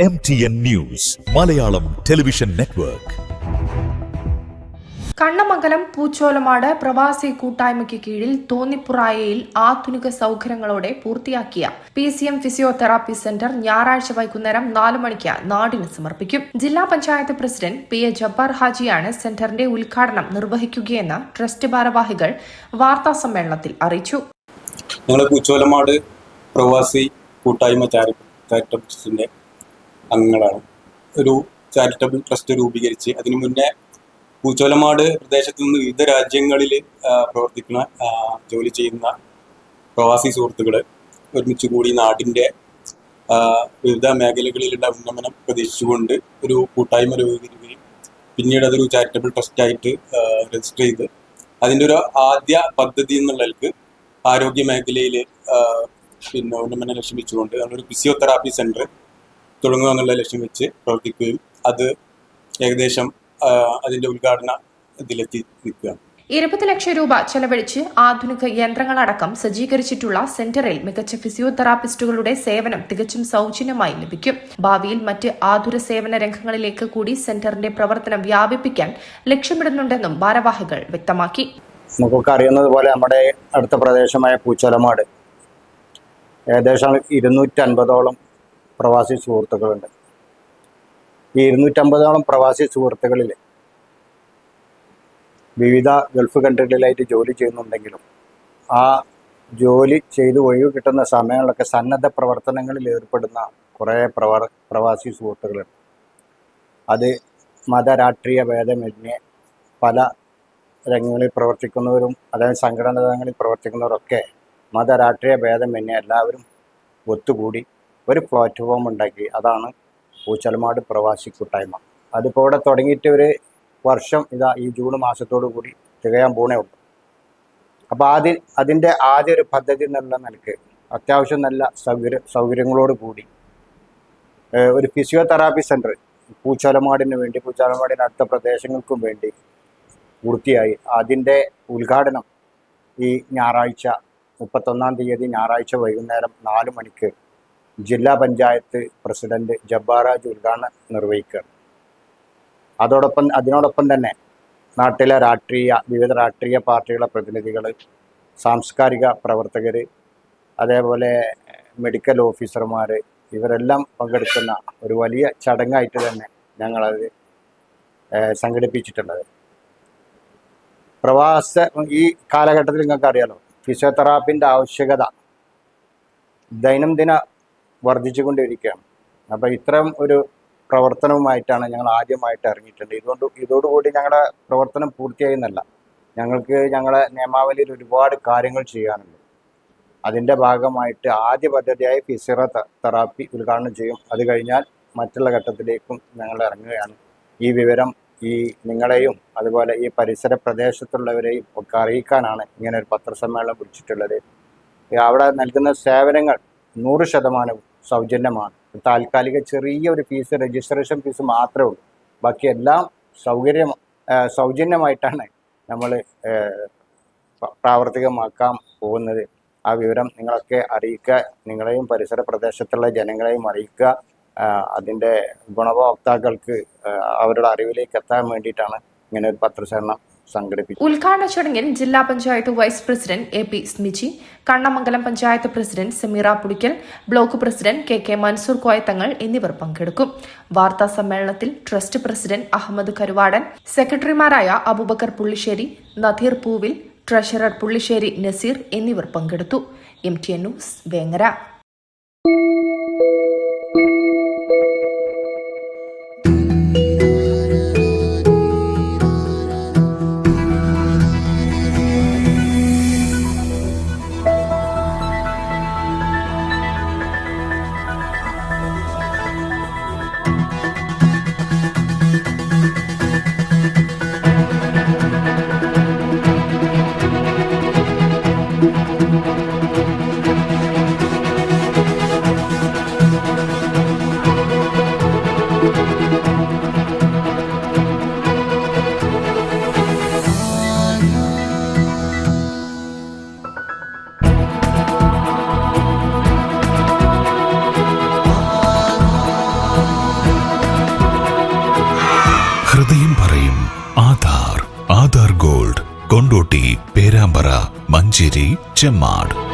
MTN News, Malayalam Television Network. Kannamangalam പൂച്ചോലമാട് പ്രവാസി കൂട്ടായ്മയ്ക്ക് കീഴിൽ തോന്നിപ്പുറായയിൽ ആധുനിക സൗകര്യങ്ങളോടെ പൂർത്തിയാക്കിയ PCM ഫിസിയോതെറാപ്പി സെന്റർ ഞായറാഴ്ച വൈകുന്നേരം 4 മണിക്ക് നാടിന് സമർപ്പിക്കും. ജില്ലാ പഞ്ചായത്ത് പ്രസിഡന്റ് PA ജബ്ബാർ ഹാജിയാണ് സെന്ററിന്റെ ഉദ്ഘാടനം നിർവഹിക്കുകയെന്ന് ട്രസ്റ്റ് ഭാരവാഹികൾ വാർത്താസമ്മേളനത്തിൽ അറിയിച്ചു. പൂച്ചോലമാട് പ്രവാസി കൂട്ടായ്മ ചാരിറ്റബിൾ ട്രസ്റ്റിന്റെ അംഗങ്ങളാണ്. ഒരു ചാരിറ്റബിൾ ട്രസ്റ്റ് രൂപീകരിച്ച് അതിനു മുന്നേ പൂച്ചോലമാട് പ്രദേശത്തു നിന്ന് വിവിധ രാജ്യങ്ങളിൽ പ്രവർത്തിക്കുന്ന ജോലി ചെയ്യുന്ന പ്രവാസി സുഹൃത്തുക്കൾ ഒരുമിച്ച് കൂടി നാടിൻ്റെ വിവിധ മേഖലകളിലുള്ള ഉന്നമനം പ്രതീക്ഷിച്ചുകൊണ്ട് ഒരു കൂട്ടായ്മ രൂപീകരിക്കുകയും പിന്നീട് അതൊരു ചാരിറ്റബിൾ ട്രസ്റ്റായിട്ട് രജിസ്റ്റർ ചെയ്ത് അതിൻ്റെ ഒരു ആദ്യ പദ്ധതി എന്നുള്ളതിലേക്ക് ആരോഗ്യ മേഖലയിൽ ഉന്നമനം ലക്ഷ്യം വെച്ചുകൊണ്ട് നമ്മളൊരു ഫിസിയോതെറാപ്പി സെൻറ്റർ തുടങ്ങുക എന്നുള്ള ലക്ഷ്യം വെച്ച് പ്രവർത്തിക്കുകയും അത് ഏകദേശം അതിന്റെ ഉദ്ഘാടന ഇതിലെത്തി നിൽക്കുകയാണ്. 20 ലക്ഷം രൂപ ചെലവഴിച്ച് ആധുനിക യന്ത്രങ്ങളടക്കം സജ്ജീകരിച്ചിട്ടുള്ള സെന്ററിൽ മികച്ച ഫിസിയോതെറാപ്പിസ്റ്റുകളുടെ സേവനം തികച്ചും സൗജന്യമായി ലഭിക്കും. ഭാവിയിൽ മറ്റ് ആതുര സേവന രംഗങ്ങളിലേക്ക് കൂടി സെന്ററിന്റെ പ്രവർത്തനം വ്യാപിപ്പിക്കാൻ ലക്ഷ്യമിടുന്നുണ്ടെന്നും ഭാരവാഹികൾ വ്യക്തമാക്കി. നമുക്കൊക്കെ അറിയുന്നത് പോലെ നമ്മുടെ അടുത്ത പ്രദേശമായ പൂച്ചോലമാട് ഏകദേശം 250ഓളം പ്രവാസി സുഹൃത്തുക്കളുണ്ട്. ഈ 250ഓളം പ്രവാസി സുഹൃത്തുക്കളിൽ വിവിധ ഗൾഫ് കൺട്രികളിലായിട്ട് ജോലി ചെയ്യുന്നുണ്ടെങ്കിലും ആ ജോലി ചെയ്ത് ഒഴിവ് കിട്ടുന്ന സമയങ്ങളിലൊക്കെ സന്നദ്ധ പ്രവർത്തനങ്ങളിൽ ഏർപ്പെടുന്ന കുറേ പ്രവാസി സുഹൃത്തുക്കളുണ്ട്. അത് മതരാഷ്ട്രീയ ഭേദമന്യേ പല രംഗങ്ങളിൽ പ്രവർത്തിക്കുന്നവരും അതായത് സംഘടനകളിൽ പ്രവർത്തിക്കുന്നവരൊക്കെ മതരാഷ്ട്രീയ ഭേദമന്യേ എല്ലാവരും ഒത്തുകൂടി ഒരു പ്ലാറ്റ്ഫോം ഉണ്ടാക്കി. അതാണ് പൂച്ചോലമാട് പ്രവാസി കൂട്ടായ്മ. അതിപ്പോൾ ഇവിടെ തുടങ്ങിയിട്ട് ഒരു വർഷം ഈ ജൂൺ മാസത്തോടു കൂടി തികയാൻ പോണേ ഉള്ളൂ. അപ്പോൾ അതിൻ്റെ ആദ്യ ഒരു പദ്ധതി എന്നുള്ള നിലയ്ക്ക് അത്യാവശ്യം നല്ല സൗകര്യങ്ങളോട് കൂടി ഒരു ഫിസിയോതെറാപ്പി സെൻറ്റർ പൂച്ചോലമാടിന് വേണ്ടി പൂച്ചോലമാടിന് അടുത്ത പ്രദേശങ്ങൾക്കും വേണ്ടി പൂർത്തിയായി. അതിൻ്റെ ഉദ്ഘാടനം ഈ ഞായറാഴ്ച 31-ാം തീയതി ഞായറാഴ്ച വൈകുന്നേരം 4 മണിക്ക് ജില്ലാ പഞ്ചായത്ത് പ്രസിഡന്റ് ജബ്ബാർ ഹാജി ഉദ്ഘാടനം നിർവഹിക്കുകയാണ്. അതിനോടൊപ്പം തന്നെ നാട്ടിലെ വിവിധ രാഷ്ട്രീയ പാർട്ടികളുടെ പ്രതിനിധികൾ, സാംസ്കാരിക പ്രവർത്തകർ, അതേപോലെ മെഡിക്കൽ ഓഫീസർമാർ ഇവരെല്ലാം പങ്കെടുക്കുന്ന ഒരു വലിയ ചടങ്ങായിട്ട് തന്നെ ഞങ്ങളത് സംഘടിപ്പിച്ചിട്ടുള്ളത്. ഈ കാലഘട്ടത്തിൽ നിങ്ങൾക്ക് അറിയാലോ, ഫിസിയോതെറാപ്പിൻ്റെ ആവശ്യകത ദൈനംദിന വർദ്ധിച്ചുകൊണ്ടിരിക്കുകയാണ്. അപ്പോൾ ഇത്തരം ഒരു പ്രവർത്തനവുമായിട്ടാണ് ഞങ്ങൾ ആദ്യമായിട്ട് ഇറങ്ങിയിട്ടുണ്ട്. ഇതോടുകൂടി ഞങ്ങളുടെ പ്രവർത്തനം പൂർത്തിയായി എന്നല്ല, ഞങ്ങളെ നിയമാവലിയിൽ ഒരുപാട് കാര്യങ്ങൾ ചെയ്യാനുണ്ട്. അതിൻ്റെ ഭാഗമായിട്ട് ആദ്യ പദ്ധതിയായി ഫിസിയോതെറാപ്പി ഉദ്ഘാടനം ചെയ്യും. അത് കഴിഞ്ഞാൽ മറ്റുള്ള ഘട്ടത്തിലേക്കും ഞങ്ങൾ ഇറങ്ങുകയാണ്. ഈ വിവരം നിങ്ങളെയും അതുപോലെ ഈ പരിസര പ്രദേശത്തുള്ളവരെയും ഒക്കെ അറിയിക്കാനാണ് ഇങ്ങനെ ഒരു പത്രസമ്മേളനം വിളിച്ചിട്ടുള്ളത്. അവിടെ നൽകുന്ന സേവനങ്ങൾ 100% സൗജന്യമാണ്. താൽക്കാലിക ചെറിയൊരു ഫീസ്, രജിസ്ട്രേഷൻ ഫീസ് മാത്രമേ ഉള്ളൂ. ബാക്കി എല്ലാം സൗജന്യമായിട്ടാണ് നമ്മൾ പ്രാവർത്തികമാക്കാൻ പോകുന്നത്. ആ വിവരം നിങ്ങളൊക്കെ അറിയിക്കുക, നിങ്ങളെയും പരിസര പ്രദേശത്തുള്ള ജനങ്ങളെയും അറിയിക്കുക. അതിൻ്റെ ഗുണഭോക്താക്കൾക്ക് അവരുടെ അറിവിലേക്ക് എത്താൻ വേണ്ടിയിട്ടാണ് ഇങ്ങനെ ഒരു പത്രസമ്മേളനം സംഘടിപ്പിച്ചു. ഉദ്ഘാടന ചടങ്ങിൽ ജില്ലാ panchayat vice president AP Smiji, Kannamangalam panchayat president Sameera Pudikkal, block president KK Mansoor Koyathangal എന്നിവർ പങ്കെടുക്കും. വാർത്താ സമ്മേളനത്തിൽ ട്രസ്റ്റ് പ്രസിഡന്റ് അഹമ്മദ് കരുവാടൻ, സെക്രട്ടറിമാരായ അബൂബക്കർ പുള്ളിശ്ശേരി, നദീർ പൂവിൽ, ട്രഷറർ പുള്ളിശ്ശേരി നസീർ എന്നിവർ പങ്കെടുത്തു. MTN news, Vengara. ഹൃദയം പറയും ആധാർ. ആധാർ ഗോൾഡ്, കൊണ്ടോട്ടി, പേരാമ്പ്ര, മഞ്ചേരി, ചെമ്മാട്.